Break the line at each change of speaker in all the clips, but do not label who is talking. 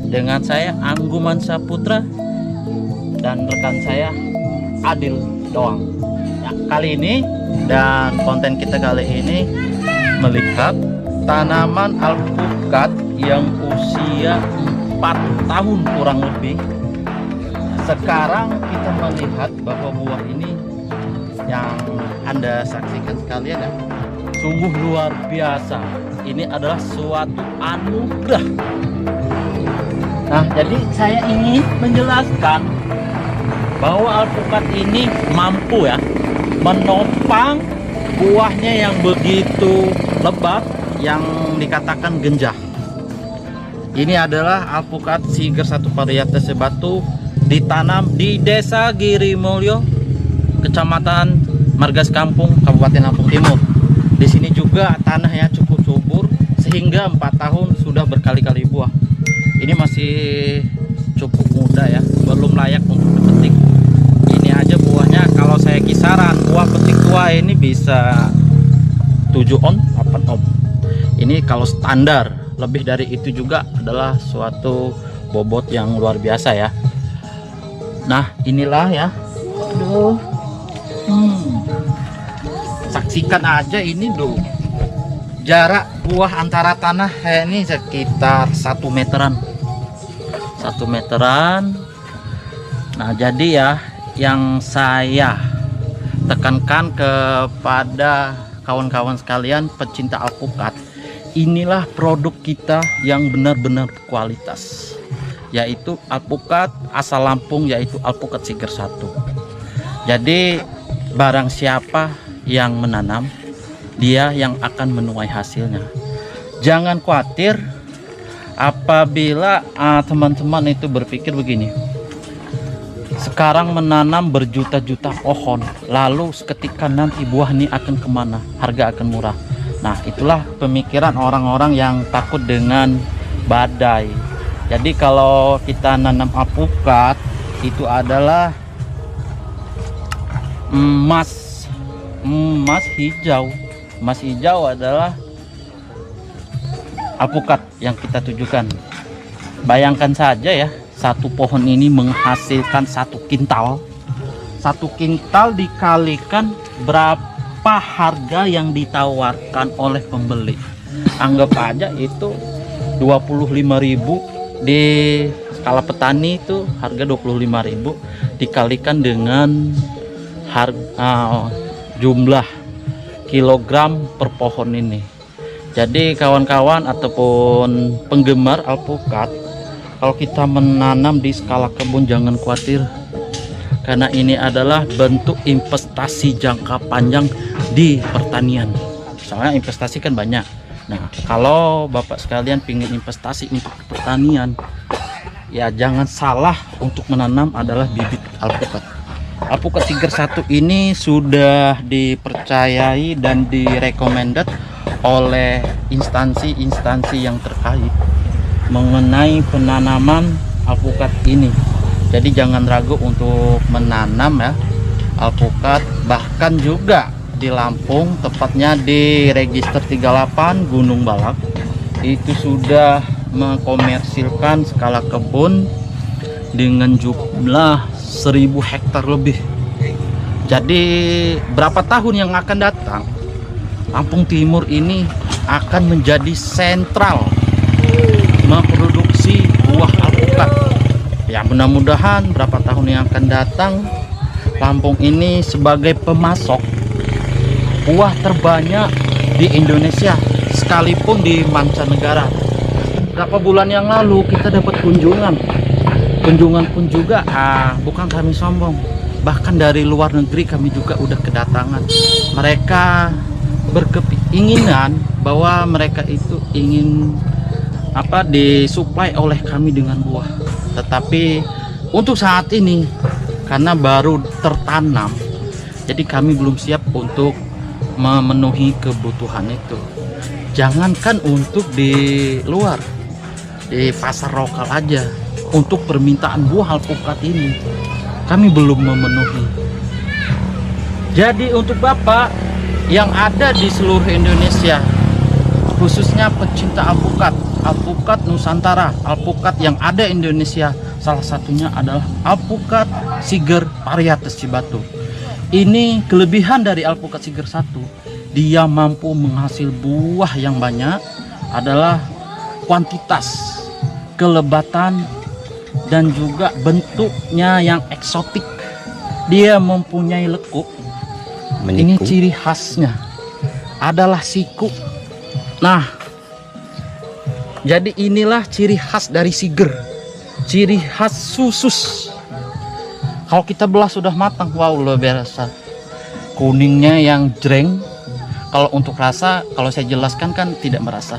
Dengan saya Angguman Saputra dan rekan saya Adil Doang. Ya, kali ini dan konten kita kali ini melihat tanaman alpukat yang usia 4 tahun kurang lebih. Sekarang kita melihat bahwa buah ini yang Anda saksikan sekalian ya, sungguh luar biasa. Ini adalah suatu anugerah. Nah, jadi saya ingin menjelaskan bahwa alpukat ini mampu ya menopang buahnya yang begitu lebat yang dikatakan genjah. Ini adalah alpukat Siger 1 varietas sebatu, ditanam di Desa Girimulyo, Kecamatan Margas Kampung, Kabupaten Lampung Timur. Di sini juga tanahnya cukup subur sehingga 4 tahun sudah berkali-kali buah. Ini masih cukup muda ya, belum layak untuk dipetik. Ini aja buahnya kalau saya kisaran buah petik tua ini bisa 7 on 8 on. Ini kalau standar, lebih dari itu juga adalah suatu bobot yang luar biasa ya. Nah, inilah ya. Aduh. Saksikan aja ini dulu. Jarak buah antara tanah ini sekitar 1 meteran. 1 meteran. Nah, jadi ya yang saya tekankan kepada kawan-kawan sekalian pecinta alpukat, inilah produk kita yang benar-benar kualitas, yaitu alpukat asal Lampung, yaitu alpukat Siger 1. Jadi barang siapa yang menanam, dia yang akan menuai hasilnya. Jangan khawatir apabila teman-teman itu berpikir begini, sekarang menanam berjuta-juta pohon, lalu seketika nanti buah ini akan kemana, harga akan murah. Nah, itulah pemikiran orang-orang yang takut dengan badai. Jadi kalau kita nanam alpukat, itu adalah emas hijau. Emas hijau adalah alpukat yang kita tujukan. Bayangkan saja ya, satu pohon ini menghasilkan 1 kintal. 1 kintal dikalikan berapa harga yang ditawarkan oleh pembeli. Anggap aja itu 25.000, di skala petani itu harga 25.000 dikalikan dengan harga jumlah kilogram per pohon ini. Jadi kawan-kawan ataupun penggemar alpukat, kalau kita menanam di skala kebun jangan khawatir, karena ini adalah bentuk investasi jangka panjang di pertanian. Soalnya investasi kan banyak. Nah, kalau bapak sekalian ingin investasi untuk pertanian, ya jangan salah untuk menanam adalah bibit alpukat. Alpukat Siger 1 ini sudah dipercayai dan direkomended oleh instansi-instansi yang terkait mengenai penanaman alpukat ini. Jadi jangan ragu untuk menanam ya alpukat. Bahkan juga di Lampung, tepatnya di Register 38 Gunung Balak, itu sudah mengkomersilkan skala kebun dengan jumlah 1000 hektar lebih. Jadi berapa tahun yang akan datang, Lampung Timur ini akan menjadi sentral memproduksi buah alpukat. Ya, mudah-mudahan berapa tahun yang akan datang Lampung ini sebagai pemasok buah terbanyak di Indonesia, sekalipun di mancanegara. Berapa bulan yang lalu kita dapat kunjungan pun juga bukan kami sombong, bahkan dari luar negeri kami juga udah kedatangan. Mereka keinginan bahwa mereka itu ingin disuplai oleh kami dengan buah. Tetapi untuk saat ini karena baru tertanam, jadi kami belum siap untuk memenuhi kebutuhan itu. Jangankan untuk di luar, di pasar lokal aja, untuk permintaan buah alpukat ini kami belum memenuhi. Jadi untuk Bapak yang ada di seluruh Indonesia, khususnya pecinta alpukat Nusantara, alpukat yang ada di Indonesia, salah satunya adalah alpukat Siger varietas Cibatu. Ini kelebihan dari alpukat Siger 1, dia mampu menghasil buah yang banyak, adalah kuantitas, kelebatan, dan juga bentuknya yang eksotik. Dia mempunyai lekuk. Ini ciri khasnya adalah siku. Nah, jadi inilah ciri khas dari Siger, ciri khas khusus. Kalau kita belah sudah matang, wow, luar biasa. Kuningnya yang jreng. Kalau untuk rasa, kalau saya jelaskan kan tidak merasa.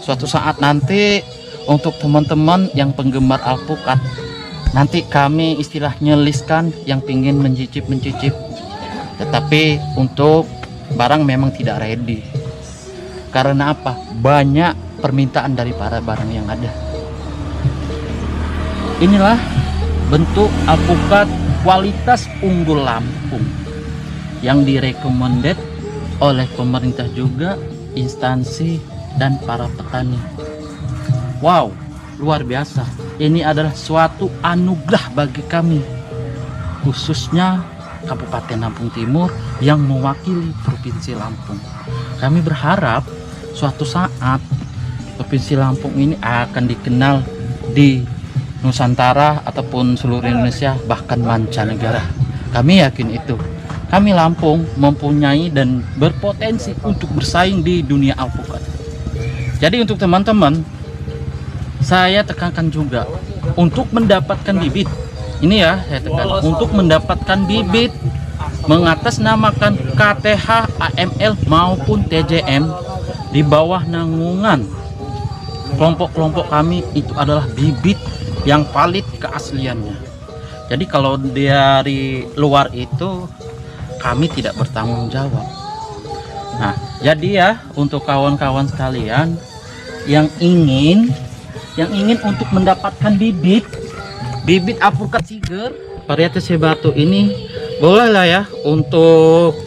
Suatu saat nanti untuk teman-teman yang penggemar alpukat, nanti kami istilahnya listkan yang pingin mencicip. Tetapi untuk barang memang tidak ready. Karena apa? Banyak permintaan dari para barang yang ada. Inilah bentuk alpukat kualitas unggul Lampung yang direkomended oleh pemerintah juga, instansi, dan para petani. Wow, luar biasa. Ini adalah suatu anugerah bagi kami, khususnya Kabupaten Lampung Timur yang mewakili Provinsi Lampung. Kami berharap suatu saat Provinsi Lampung ini akan dikenal di Nusantara ataupun seluruh Indonesia, bahkan mancanegara. Kami yakin itu. Kami Lampung mempunyai dan berpotensi untuk bersaing di dunia alpukat. Jadi untuk teman-teman, saya tekankan juga untuk mendapatkan bibit. Ini ya, saya tekan, untuk mendapatkan bibit mengatasnamakan KTH, AML maupun TJM di bawah naungan kelompok-kelompok kami, itu adalah bibit yang valid keasliannya. Jadi kalau dari luar itu kami tidak bertanggung jawab. Nah, jadi ya untuk kawan-kawan sekalian yang ingin untuk mendapatkan bibit alpukat Siger varietas Cibatu ini, bolehlah ya untuk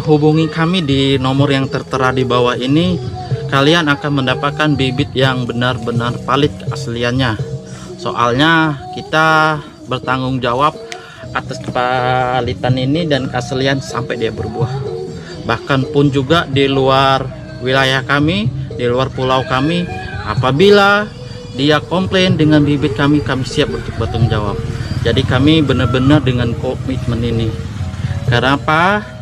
hubungi kami di nomor yang tertera di bawah ini. Kalian akan mendapatkan bibit yang benar-benar valid keasliannya. Soalnya kita bertanggung jawab atas kevalitan ini dan keaslian sampai dia berbuah. Bahkan pun juga di luar wilayah kami, di luar pulau kami, apabila dia komplain dengan bibit kami siap untuk bertanggung jawab. Jadi kami benar-benar dengan komitmen ini. Karena apa?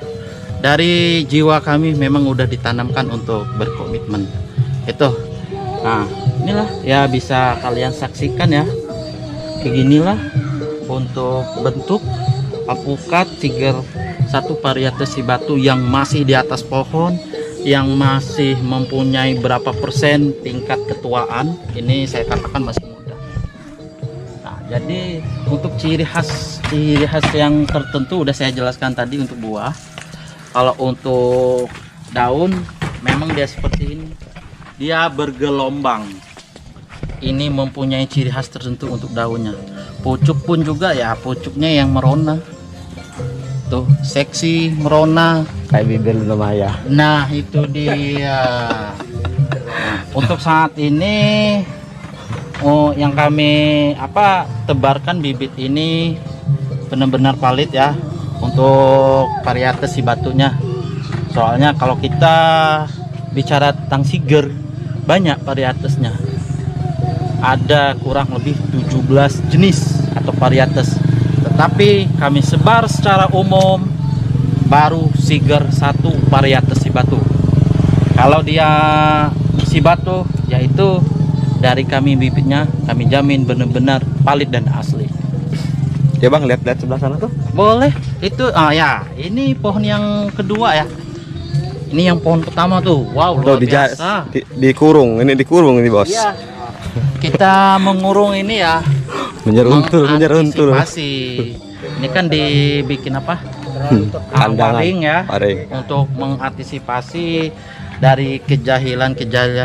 Dari jiwa kami memang udah ditanamkan untuk berkomitmen. Itu. Nah, inilah ya, bisa kalian saksikan ya. Beginilah untuk bentuk alpukat Siger 1 varietas Cibatu yang masih di atas pohon, yang masih mempunyai berapa persen tingkat ketuaan. Ini saya katakan masih muda. Nah, jadi untuk ciri khas yang tertentu udah saya jelaskan tadi untuk buah. Kalau untuk daun memang dia seperti ini, dia bergelombang. Ini mempunyai ciri khas tertentu untuk daunnya. Pucuk pun juga ya, pucuknya yang merona tuh, seksi merona
kayak bibir lumayan.
Nah itu dia. Nah, untuk saat ini yang kami tebarkan bibit ini benar-benar valid ya untuk varietas Cibatunya. Soalnya kalau kita bicara tentang Siger, banyak varietasnya, ada kurang lebih 17 jenis atau varietas, tetapi kami sebar secara umum baru Siger 1 varietas Cibatu. Kalau dia Cibatu, yaitu dari kami bibitnya kami jamin benar-benar valid dan asli.
Ya bang, lihat sebelah sana tuh.
Boleh. Itu ya, ini pohon yang kedua ya. Ini yang pohon pertama tuh. Wow, luar biasa.
Dikurung, ini dikurung ini bos.
Iya. Kita mengurung ini ya.
Menjeruntul.
Mengantisipasi. Ini kan dibikin apa?
Kandangan.
Waring ya.
Waring.
Untuk mengantisipasi dari kejahilan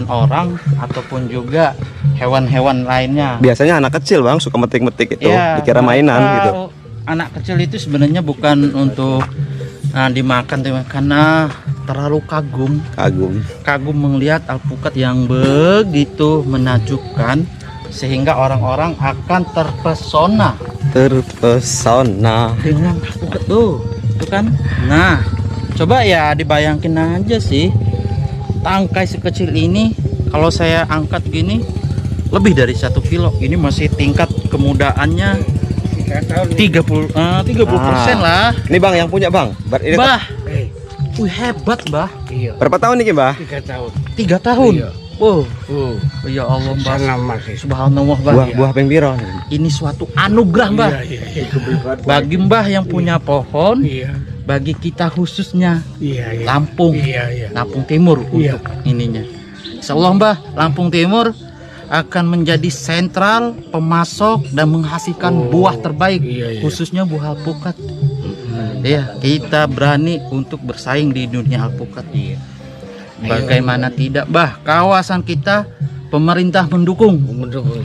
orang ataupun juga hewan-hewan lainnya.
Biasanya anak kecil bang suka metik-metik itu,
Ya,
dikira mainan gitu.
Anak kecil itu sebenarnya bukan untuk dimakan karena terlalu kagum melihat alpukat yang begitu menakjubkan sehingga orang-orang akan terpesona dengan alpukat tuh kan. Nah, coba ya dibayangin aja sih, tangkai sekecil ini kalau saya angkat gini lebih dari 1 kilo. Ini masih tingkat kemudaannya 30% lah.
Ini bang yang punya bang.
Bah, hebat bah.
Iya.
Berapa tahun nih mbah?
3 tahun.
3 tahun.
Iya.
Wow.
Oh.
Ya Allah bah.
Sana masih.
Subhanallah bah.
Buah peng biro.
Ini suatu anugerah bah.
Iya.
Bagi mbah yang punya pohon,
Iya.
bagi kita khususnya
Iya.
Lampung,
Iya.
Lampung Timur
Iya.
untuk ininya. Insyaallah mbah, Lampung Timur akan menjadi sentral pemasok dan menghasilkan buah terbaik,
Iya.
khususnya buah alpukat. Ya, kita berani untuk bersaing di dunia alpukat. Bagaimana tidak, bah, kawasan kita pemerintah mendukung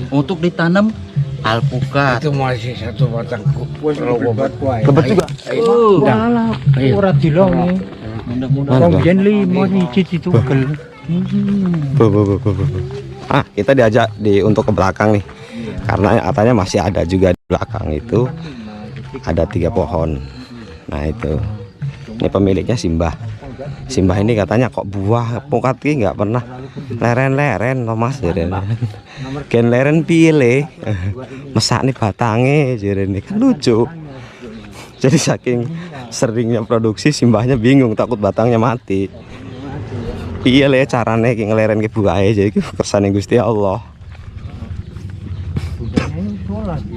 untuk ditanam alpukat.
Itu masih 1 batang
Lebat juga.
Urat dilong.
Mudah-mudahan.
Kemudian 5 hiji ditugel.
Kita diajak untuk ke belakang nih. Karena katanya masih ada juga di belakang itu ada 3 pohon. Nah itu. Ini pemiliknya Simbah ini katanya kok buah alpukat ini nggak pernah leren loh mas, jadi gen leren pile mesak nih batangnya, jadi ini kan lucu. Jadi saking seringnya produksi Simbahnya bingung, takut batangnya mati. Iya le carane ki ngeleren ke buah aja, jadi kersane Gusti Allah.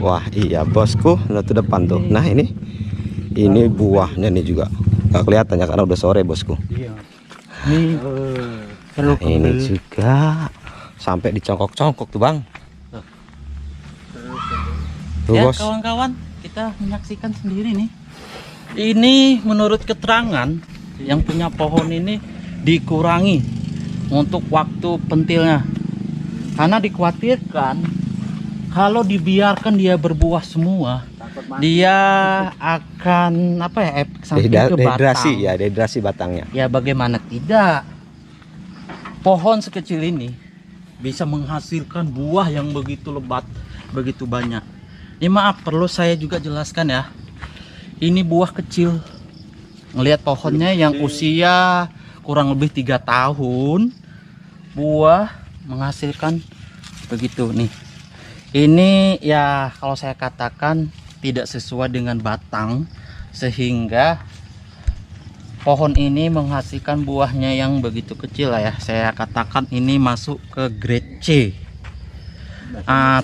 Wah iya bosku, nah tuh depan tuh. Nah ini buahnya nih juga nggak kelihatan ya karena udah sore bosku. Ini juga sampai dicongkok-congkok tuh bang. Tuh
Ya
bos.
kawan-kawan, kita menyaksikan sendiri nih. Ini menurut keterangan yang punya pohon ini dikurangi untuk waktu pentilnya, karena dikhawatirkan kalau dibiarkan dia berbuah semua, dia akan apa ya, sampai ke
Dehidrasi
batang.
ya, dehidrasi batangnya.
Ya bagaimana tidak, pohon sekecil ini bisa menghasilkan buah yang begitu lebat, begitu banyak. Ini maaf, perlu saya juga jelaskan ya, ini buah kecil. Ngelihat pohonnya yang usia kurang lebih 3 tahun, buah menghasilkan begitu nih. Ini ya kalau saya katakan tidak sesuai dengan batang, sehingga pohon ini menghasilkan buahnya yang begitu kecil lah ya. Saya katakan ini masuk ke grade C.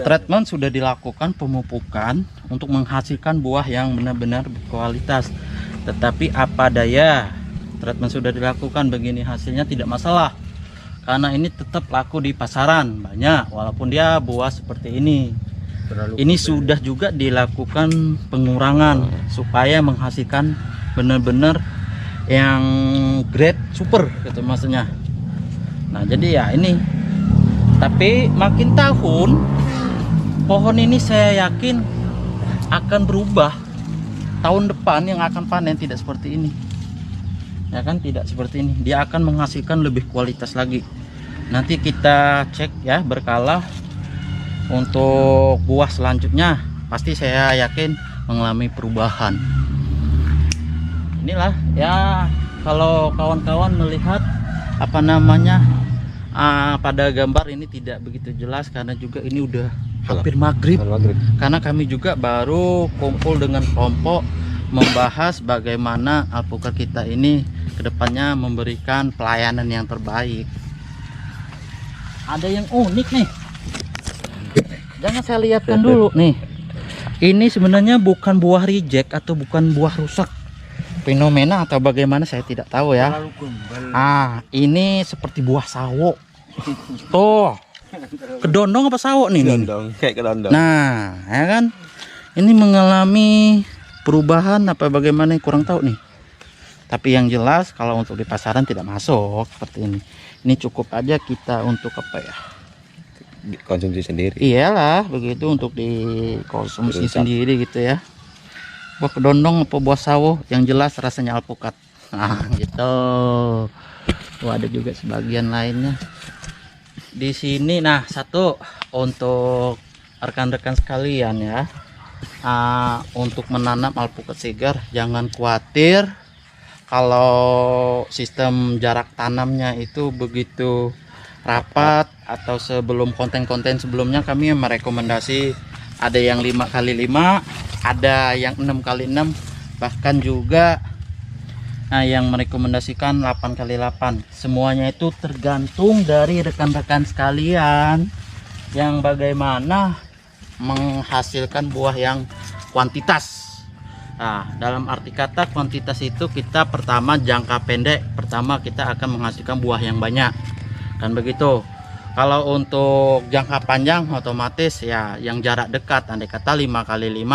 Treatment sudah dilakukan, pemupukan untuk menghasilkan buah yang benar-benar berkualitas. Tetapi apa daya, treatment sudah dilakukan, begini hasilnya tidak masalah, karena ini tetap laku di pasaran banyak walaupun dia buah seperti ini. Ini sudah juga dilakukan pengurangan supaya menghasilkan benar-benar yang grade super gitu maksudnya. Nah jadi ya ini, tapi makin tahun pohon ini saya yakin akan berubah. Tahun depan yang akan panen tidak seperti ini ya kan, tidak seperti ini, dia akan menghasilkan lebih kualitas lagi. Nanti kita cek ya berkala untuk buah selanjutnya, pasti saya yakin mengalami perubahan. Inilah ya, kalau kawan-kawan melihat apa namanya pada gambar ini tidak begitu jelas karena juga ini udah hampir maghrib. Karena kami juga baru kumpul dengan kelompok membahas bagaimana alpukat kita ini kedepannya memberikan pelayanan yang terbaik. Ada yang unik nih, jangan saya lihatkan dulu nih. Ini sebenarnya bukan buah reject atau bukan buah rusak. fenomena atau bagaimana saya tidak tahu ya.
Terlalu gembel.
Ini seperti buah sawo. Tuh. Kedondong apa sawo nih?
Kedondong, kayak kedondong.
Nah, ya kan? Ini mengalami perubahan apa bagaimana kurang tahu nih. Tapi yang jelas kalau untuk di pasaran tidak masuk seperti ini. Ini cukup aja kita untuk apa ya?
Konsumsi sendiri.
Iyalah, begitu untuk dikonsumsi
Berusaha.
sendiri gitu ya. Buah kedondong apa buah sawo, yang jelas rasanya alpukat. Nah, gitu. Tuh ada juga sebagian lainnya. Di sini nah satu untuk rekan-rekan sekalian ya. Untuk menanam alpukat segar jangan khawatir kalau sistem jarak tanamnya itu begitu rapat atau sebelum konten-konten sebelumnya kami merekomendasi ada yang 5x5, ada yang 6x6, bahkan juga yang merekomendasikan 8x8. Semuanya itu tergantung dari rekan-rekan sekalian yang bagaimana menghasilkan buah yang kuantitas. Nah, dalam arti kata kuantitas itu kita pertama jangka pendek, pertama kita akan menghasilkan buah yang banyak. Kan begitu. Kalau untuk jangka panjang otomatis ya yang jarak dekat, andai kata 5x5,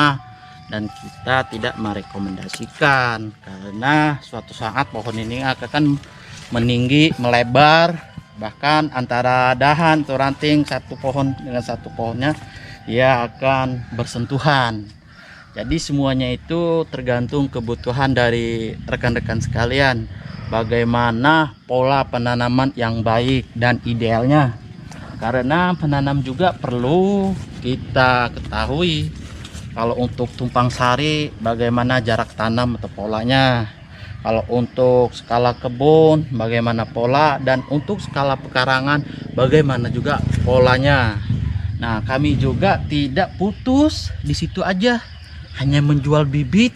dan kita tidak merekomendasikan karena suatu saat pohon ini akan meninggi, melebar, bahkan antara dahan atau ranting satu pohon dengan satu pohonnya ia akan bersentuhan. Jadi semuanya itu tergantung kebutuhan dari rekan-rekan sekalian, bagaimana pola penanaman yang baik dan idealnya. Karena penanam juga perlu kita ketahui kalau untuk tumpang sari bagaimana jarak tanam atau polanya, kalau untuk skala kebun bagaimana pola, dan untuk skala pekarangan bagaimana juga polanya. Nah, kami juga tidak putus di situ aja hanya menjual bibit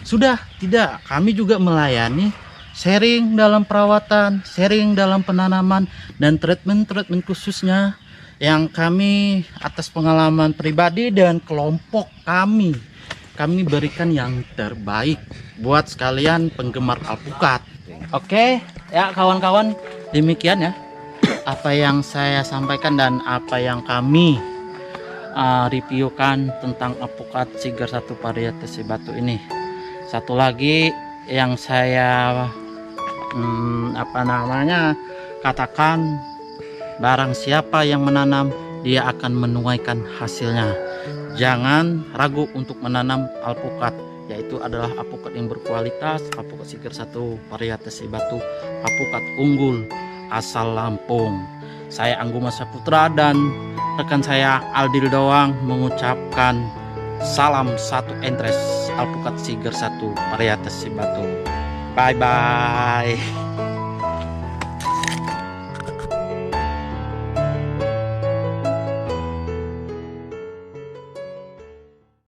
sudah, tidak, kami juga melayani sharing dalam perawatan, sharing dalam penanaman, dan treatment khususnya yang kami atas pengalaman pribadi dan kelompok kami berikan yang terbaik buat sekalian penggemar alpukat. Oke ya kawan-kawan, demikian ya apa yang saya sampaikan dan apa yang kami reviewkan tentang alpukat Siger 1 varietas batu ini. Satu lagi yang saya katakan, barang siapa yang menanam dia akan menuaikan hasilnya. Jangan ragu untuk menanam alpukat, yaitu adalah alpukat yang berkualitas, alpukat Siger 1 varietas batu, alpukat unggul asal Lampung. Saya Angguma Saputra dan rekan saya Aldil Doang mengucapkan salam satu entres alpukat Siger 1 varietas batu. Bye bye.